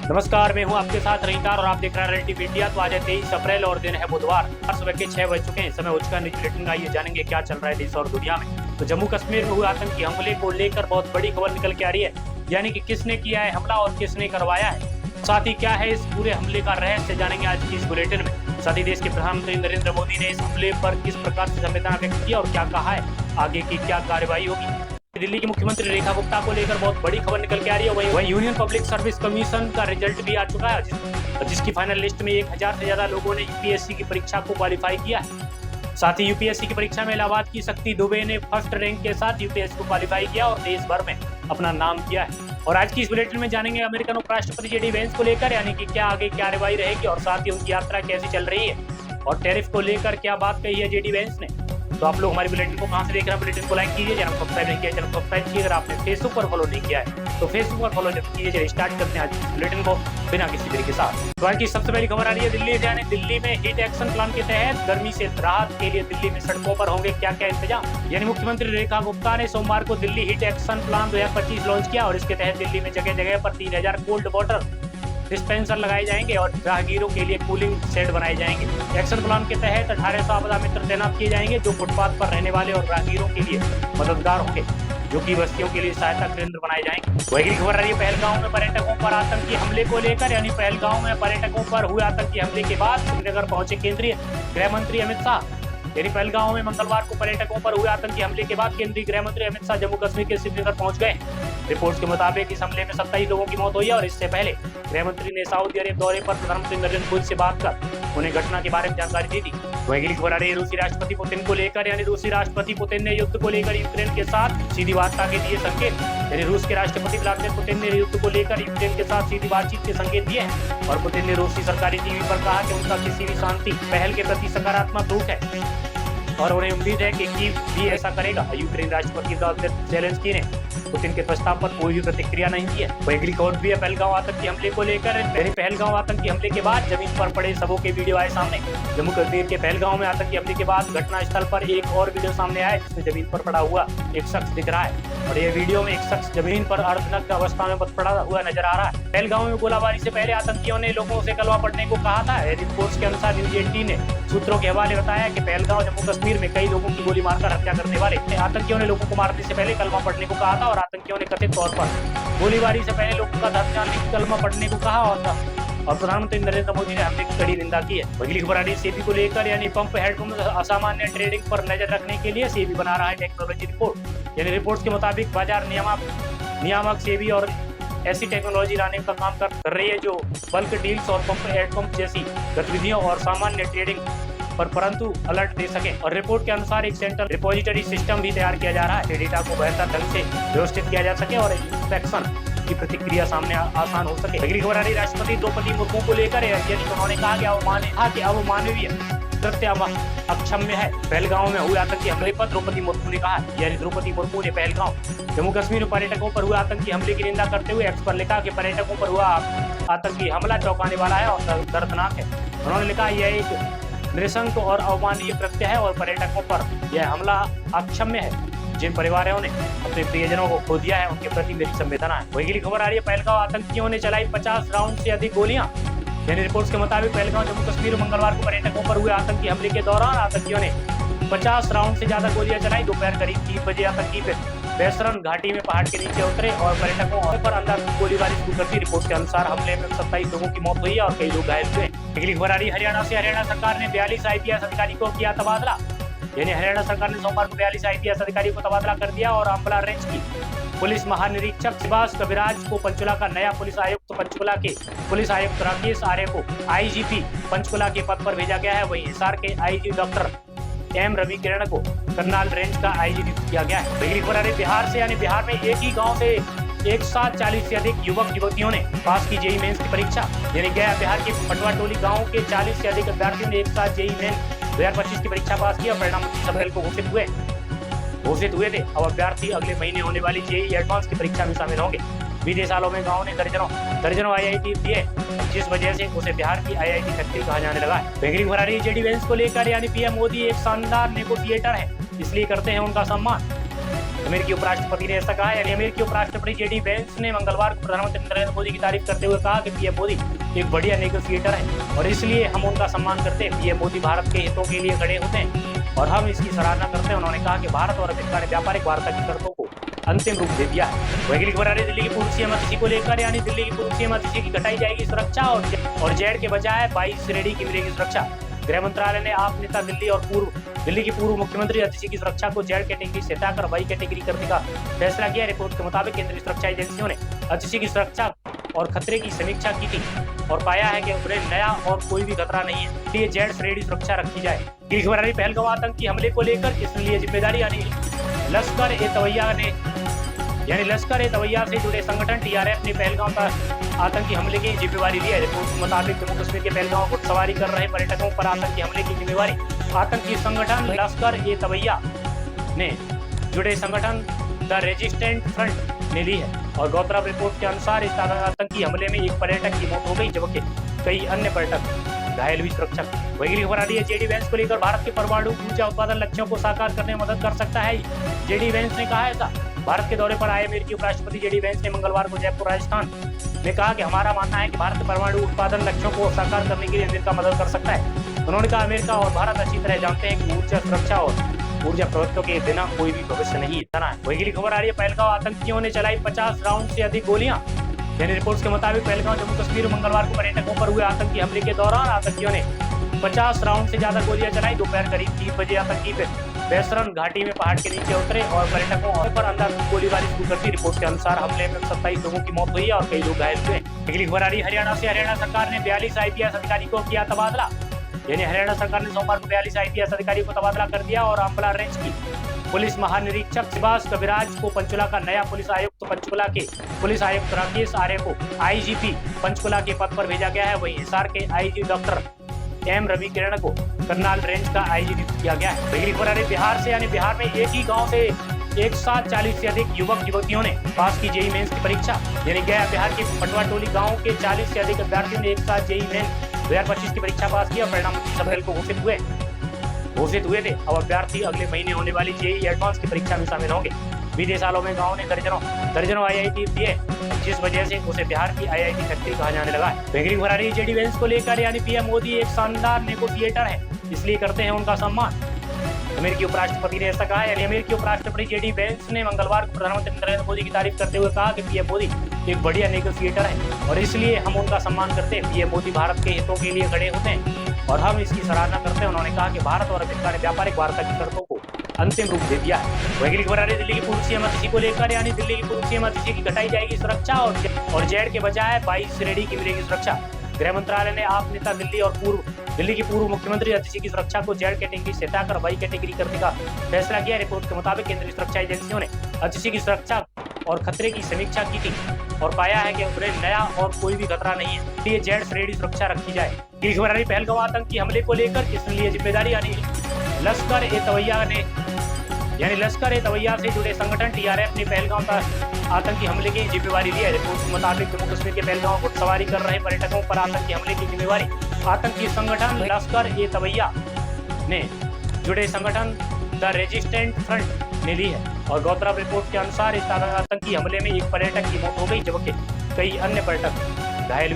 नमस्कार, मैं हूं आपके साथ रहीतार और आप देख रहे हैं रियलिटी इंडिया। तो आज है 23 अप्रैल और दिन है बुधवार। सुबह के 6 बज चुके हैं। समय हो चुका है न्यूज बुलेटिन का। ये जानेंगे क्या चल रहा है देश और दुनिया में। तो जम्मू कश्मीर में हुए आतंकी हमले को लेकर बहुत बड़ी खबर निकल के आ रही है, यानी कि किसने किया है हमला और किसने करवाया है। साथ ही क्या है इस पूरे हमले का रहस्य, जानेंगे आज की इस बुलेटिन में। साथ ही देश के प्रधानमंत्री नरेंद्र मोदी ने इस हमले पर किस प्रकार से संवेदना व्यक्त किया और क्या कहा है, आगे की क्या कार्रवाई होगी। दिल्ली की मुख्यमंत्री रेखा गुप्ता को लेकर बहुत बड़ी खबर निकल के आ रही है। वहीं यूनियन पब्लिक सर्विस कमीशन का रिजल्ट भी आ चुका है, जिसकी फाइनल लिस्ट में 1000 से ज्यादा लोगों ने यूपीएससी की परीक्षा को क्वालिफाई किया है। साथ ही यूपीएससी की परीक्षा में इलाहाबाद की शक्ति दुबे ने फर्स्ट रैंक के साथ यूपीएससी को क्वालिफाई किया और देश भर में अपना नाम किया है। और आज की इस बुलेटिन में जानेंगे अमेरिकन उपराष्ट्रपति जेडी वेंस को लेकर, यानी कि क्या आगे कार्रवाई रहेगी और साथ ही उनकी यात्रा कैसी चल रही है और टैरिफ को लेकर क्या बात कही है जेडी वेंस ने। तो आप लोग हमारी बुलेटिन को कहां से देख रहे हैं, बुलेटिन को लाइक कीजिए, चैनल सब्सक्राइब नहीं किया चैनल सब्सक्राइब कीजिए। अगर आपने फेसबुक पर फॉलो नहीं किया है तो फेसबुक पर फॉलो कीजिए। चलिए स्टार्ट करते हैं आज बुलेटिन को बिना किसी देरी के साथ। तो आज की सबसे पहली खबर आ रही है दिल्ली से, यानी दिल्ली में हीट एक्शन प्लान के तहत गर्मी से राहत के लिए दिल्ली में सड़कों पर होंगे क्या क्या इंतजाम। यानी मुख्यमंत्री रेखा गुप्ता ने सोमवार को Delhi heat action plan 2025 launch किया और इसके तहत दिल्ली में जगह जगह पर 3000 कोल्ड वाटर डिस्पेंसर लगाए जाएंगे और राहगीरों के लिए कूलिंग शेड बनाए जाएंगे। एक्शन प्लान के तहत 1800 आपदा मित्र तैनात किए जाएंगे जो फुटपाथ पर रहने वाले और राहगीरों के लिए मददगार होंगे, जो कि बस्तियों के लिए सहायता केंद्र बनाए जाएंगे। वही खबर रही है पहलगांव में पर्यटकों पर आतंकी हमले को लेकर, यानी पहलगांव में पर्यटकों पर हुए आतंकी हमले के बाद श्रीनगर पहुंचे केंद्रीय गृह मंत्री अमित शाह। यानी पहलगांव में मंगलवार को पर्यटकों पर हुए आतंकी हमले के बाद केंद्रीय गृह मंत्री अमित शाह जम्मू कश्मीर के श्रीनगर पहुंच गए। रिपोर्ट्स के मुताबिक इस हमले में 27 लोगों की मौत हुई है और इससे पहले गृह मंत्री ने सऊदी अरब दौरे पर प्रधानमंत्री नरेंद्र मोदी से बात कर उन्हें घटना के बारे में जानकारी दी थी। वही अगली खबर आ रही है रूसी राष्ट्रपति पुतिन को लेकर, यानी रूसी राष्ट्रपति पुतिन ने युद्ध को लेकर यूक्रेन के साथ सीधी वार्ता के दिए संकेत। यानी रूस के राष्ट्रपति व्लादिमीर पुतिन ने युद्ध को लेकर यूक्रेन के साथ सीधी बातचीत के संकेत दिए हैं और पुतिन ने रूसी सरकारी टीवी पर कहा कि उनका किसी भी शांति पहल के प्रति सकारात्मक रुख है और उन्हें उम्मीद है कि कीव भी ऐसा करेगा। यूक्रेन राष्ट्रपति वोलोदिमीर ज़ेलेंस्की ने पुतिन के प्रस्ताव पर कोई भी प्रतिक्रिया नहीं दी है। वही अगली खबर भी है पहलगांव आतंकी हमले को लेकर। पहलगांव आतंकी हमले के बाद जमीन पर पड़े शवों के वीडियो आए सामने। जम्मू कश्मीर के पहलगांव में आतंकी हमले के बाद घटना स्थल पर एक और वीडियो सामने आया जिसमें जमीन पर पड़ा हुआ एक शख्स दिख रहा है और ये वीडियो में एक शख्स जमीन पर अर्धनग्न अवस्था में पड़ा हुआ नजर आ रहा है। पहलगांव में गोलाबारी से पहले आतंकियों ने लोगों से कलवा पढ़ने को कहा था। रिपोर्ट्स के अनुसार न्यूज 18 ने सूत्रों के हवाले बताया कि पहलगांव जम्मू कश्मीर में कई लोगों की गोली मारकर हत्या करने वाले आतंकियों ने लोगों को मारने से पहले कलमा पढ़ने को कहा था और आतंकियों ने कथित तौर पर गोलीबारी से पहले लोगों का धर्म जानने की कलमा पढ़ने को कहा और प्रधानमंत्री नरेंद्र मोदी ने हमले की कड़ी निंदा की है। अगली खबर आ रही है सेबी को लेकर, यानी पंप हेडपंप असामान्य ट्रेडिंग पर नजर रखने के लिए सेबी बना रहा है टेक्नोलॉजी रिपोर्ट। यानी रिपोर्ट्स के मुताबिक बाजार नियामक सेबी और ऐसी टेक्नोलॉजी लाने का काम कर रही है जो बल्क डील्स और पंप हेडपंप जैसी गतिविधियों और सामान्य ट्रेडिंग पर परंतु अलर्ट दे सके। और रिपोर्ट के अनुसार एक सेंट्रल रिपोजिटरी सिस्टम भी तैयार किया जा रहा है, डेटा को बेहतर ढंग से व्यवस्थित किया जा सके और इंस्पेक्शन की प्रतिक्रिया सामने आसान हो सके। अगली खबर आ रही राष्ट्रपति द्रौपदी मुर्मू को लेकर, उन्होंने कहा कि अवमानवीय कृत्य अक्षम्य है। पहलगांव में हुए आतंकी हमले पर द्रौपदी मुर्मू ने कहा, यानी द्रौपदी मुर्मू ने पहलगांव जम्मू कश्मीर में पर्यटकों पर हुए आतंकी हमले की निंदा करते हुए एक्स पर लिखा कि पर्यटकों पर हुआ आतंकी हमला चौंकाने वाला है और दर्दनाक है। उन्होंने लिखा यह एक नृशंस और अवमाननीय कृत्य है और पर्यटकों पर यह हमला अक्षम्य है। जिन परिवारों ने अपने प्रियजनों को खो दिया है उनके प्रति मेरी संवेदना है। वही खबर आ रही है पहलगांव आतंकियों ने चलाई 50 राउंड से अधिक गोलियां। यानी रिपोर्ट्स के मुताबिक पहलगांव जम्मू कश्मीर मंगलवार को पर्यटकों पर हुए आतंकी हमले के दौरान आतंकियों ने 50 राउंड से ज्यादा गोलियां चलाई। दोपहर करीब 3 बजे आतंकी बेसरन घाटी में पहाड़ के नीचे उतरे और पर्यटकों पर अंदर गोलीबारी शुरू कर दी। रिपोर्ट के अनुसार हमले में 27 लोगों की मौत हुई है और कई लोग घायल हुए। अगली खबर आ रही हरियाणा से। हरियाणा सरकार ने 42 IPS अधिकारी को किया तबादला। यानी हरियाणा सरकार ने सोमवार को 42 IPS अधिकारी को तबादला कर दिया और अंबला रेंज की पुलिस महानिरीक्षक सुभाष कविराज को पंचकुला का नया पुलिस आयुक्त, पंचकुला के पुलिस आयुक्त राकेश आर्य को IGP पंचकुला के पद पर भेजा गया है। वहीं हिसार के IG डॉक्टर M रवि किरण को करनाल रेंज का IG नियुक्त किया गया है। अगली खबर आ रही बिहार से, यानी बिहार में एक ही गाँव से एक साथ 40 से अधिक युवक युवतियों ने पास की जेईई मेंस की परीक्षा। यानी गया बिहार के पटवा टोली गाँव के 40 से अधिक अभ्यर्थियों ने एक साथ जेईई मेंस 2025 की परीक्षा पास की और परिणाम 29 अप्रैल को घोषित हुए थे। अब अभ्यर्थी अगले महीने होने वाली जेईई एडवांस की परीक्षा में शामिल होंगे। बीते सालों में गाँव ने दर्जनों IIT दिए, जिस वजह से उसे बिहार की IIT फैक्ट्री कहा जाने लगा है। बेंगली खबर आ रही है जेडी वेंस को लेकर, यानी PM मोदी एक शानदार नेगोशिएटर है, इसलिए करते हैं उनका सम्मान। अमेरिकी उपराष्ट्रपति ने ऐसा कहा। यानी अमेरिकी उपराष्ट्रपति जेडी वेंस ने मंगलवार को प्रधानमंत्री नरेंद्र मोदी की तारीफ करते हुए कहा कि पीएम मोदी एक बढ़िया नेगोशिएटर है और इसलिए हम उनका सम्मान करते हैं। पीएम मोदी भारत के हितों के लिए खड़े होते हैं और हम इसकी सराहना करते हैं। उन्होंने कहा कि भारत और अमेरिका ने व्यापारिक वार्ता की शर्तों को अंतिम रूप दे दिया है। वैज्ञानिक खबर आ रही दिल्ली की पूर्व सीएम अतिशी को लेकर, यानी दिल्ली की पूर्व सीएम अतिशी की घटाई जाएगी सुरक्षा और जेड के बजाय 22 श्रेणी की मिलेगी सुरक्षा। गृह मंत्रालय ने आप नेता दिल्ली की पूर्व मुख्यमंत्री अतिशी की सुरक्षा को जेड कैटेगरी से हटाकर वाई कैटेगरी करने का फैसला किया। रिपोर्ट के मुताबिक केंद्रीय सुरक्षा एजेंसियों ने अतिशी की सुरक्षा और खतरे की समीक्षा की थी और पाया है कि उन्हें नया और कोई भी खतरा नहीं है, इसलिए जेड श्रेणी सुरक्षा रखी जाए। खबर आ रही पहलगाम आतंकी हमले को लेकर किसने ली जिम्मेदारी, यानी लश्कर ए तवैया से जुड़े संगठन टीआरएफ ने पहलगाम पर आतंकी हमले की जिम्मेवारी ली है। रिपोर्ट के मुताबिक जम्मू कश्मीर के पहलगाम को सवारी कर रहे पर्यटकों पर आतंकी हमले की जिम्मेवारी आतंकी संगठन लश्कर ए तवैया ने जुड़े संगठन द रेजिस्टेंट फ्रंट ने ली है और गौतरब रिपोर्ट के अनुसार इस आतंकी हमले में एक पर्यटक की मौत हो गई जबकि कई अन्य पर्यटक घायल हुई। सुरक्षा वही खबर आ रही है जेडी वेंस को लेकर, भारत के परमाणु ऊर्जा उत्पादन लक्ष्यों को साकार करने में मदद कर सकता है। जेडी वेंस ने कहा ऐसा। भारत के दौरे पर आए अमेरिकी उपराष्ट्रपति जेडी वेंस ने मंगलवार को जयपुर राजस्थान में कहा कि हमारा मानना है कि भारत के परमाणु उत्पादन लक्ष्यों को साकार करने के लिए अमेरिका मदद कर सकता है। उन्होंने कहा अमेरिका और भारत अच्छी तरह जानते हैं कि ऊर्जा सुरक्षा और ऊर्जा प्रभुत्व के बिना कोई भी भविष्य नहीं है। वही खबर आ रही है पहलगाम आतंकियों ने चलाई 50 राउंड से अधिक गोलियां। यानी रिपोर्ट्स के मुताबिक पहलगाम जम्मू कश्मीर मंगलवार को पर्यटकों पर हुए आतंकी हमले के दौरान आतंकियों ने 50 राउंड से ज्यादा गोलियां चलाई। दोपहर करीब 3 बजे आतंकी बेसरन घाटी में पहाड़ के नीचे उतरे और पर्यटकों पर अंधाधुंध गोलीबारी शुरू कर दी। रिपोर्ट के अनुसार हमले में 27 लोगों की मौत हुई और कई लोग घायल हुए। अगली खबर आ रही हरियाणा से। हरियाणा सरकार ने 42 आईपीएस अधिकारी को किया तबादला। यानी हरियाणा सरकार ने सोमवार को 42 आईपीएस अधिकारियों को तबादला कर दिया और अंबाला रेंज की पुलिस महानिरीक्षक सुभाष कविराज को पंचकुला का नया पुलिस आयुक्त, पंचकुला के पुलिस आयुक्त राकेश आर्य को आईजीपी पंचकुला के पद पर भेजा गया है। वहीं हिसार के आईजी डॉक्टर एम रवि किरण को करनाल रेंज का आईजी नियुक्त किया गया है। अगली खबर आ रही बिहार से। यानी बिहार में एक ही गांव से एक साथ 40 से अधिक युवक युवतियों ने पास की जेईई मेंस की परीक्षा। यानी गया बिहार के पटवा टोली गाँव के 40 से अधिक अभ्यर्थियों ने एक साथ जेईई मेंस 2025 की परीक्षा पास की और परिणाम 30 अप्रैल को घोषित हुए थे। अब अभ्यर्थी अगले महीने होने वाली जेईई एडवांस की परीक्षा में शामिल होंगे। बीते सालों में गांव ने दर्जनों आईआईटी दिए, जिस वजह से उसे बिहार की आईआईटी फैक्ट्री कहा जाने लगा है। बेगरी भरा रही जेडी वेंस को लेकर, यानी पीएम मोदी एक शानदार नेगोशिएटर है, इसलिए करते हैं उनका सम्मान। अमेरिकी उपराष्ट्रपति ने ऐसा कहा। यानी अमेरिकी उपराष्ट्रपति जेडी वेंस ने मंगलवार को प्रधानमंत्री नरेंद्र मोदी की तारीफ करते हुए कहा कि पीएम मोदी एक बढ़िया नेगोशिएटर है और इसलिए हम उनका सम्मान करते हैं। पीएम मोदी भारत के हितों के लिए खड़े होते हैं और हम इसकी सराहना करते हैं। उन्होंने कहा कि भारत और अमेरिका ने व्यापारिक वार्ता की शर्तों को अंतिम रूप दे दिया है। वही खबर आ रही दिल्ली की पूर्व सीएम अतिशी को लेकर, यानी दिल्ली की पूर्व सीएम अतिशी की घटाई जाएगी सुरक्षा और जेड के बजाय 22 श्रेणी की मिलेगी सुरक्षा। गृह मंत्रालय ने आप नेता दिल्ली की पूर्व मुख्यमंत्री अतिशी की सुरक्षा को जेड कैटेगरी से हटाकर वाई कैटेगरी करने का फैसला किया। रिपोर्ट के मुताबिक केंद्रीय सुरक्षा एजेंसियों ने अतिशी की सुरक्षा और खतरे की समीक्षा की थी और पाया है कि उन्हें नया और कोई भी खतरा नहीं है, इसलिए जेड श्रेणी सुरक्षा रखी जाए। खबर आ रही पहलगाम आतंकी हमले को लेकर किसने ली जिम्मेदारी, यानी लश्कर ए तवैया से जुड़े संगठन टीआरएफ ने पहलगाम पर आतंकी हमले की जिम्मेवारी ली है। रिपोर्ट के मुताबिक जम्मू कश्मीर के पहलगाम को सवारी कर रहे पर्यटकों पर आतंकी हमले की जिम्मेवारी आतंकी संगठन लश्कर ए तवैया ने जुड़े संगठन द रेजिस्टेंट फ्रंट ने ली है और गौतरब रिपोर्ट के अनुसार इस आतंकी हमले में एक पर्यटक की मौत हो गई जबकि कई अन्य पर्यटक घायल हुए।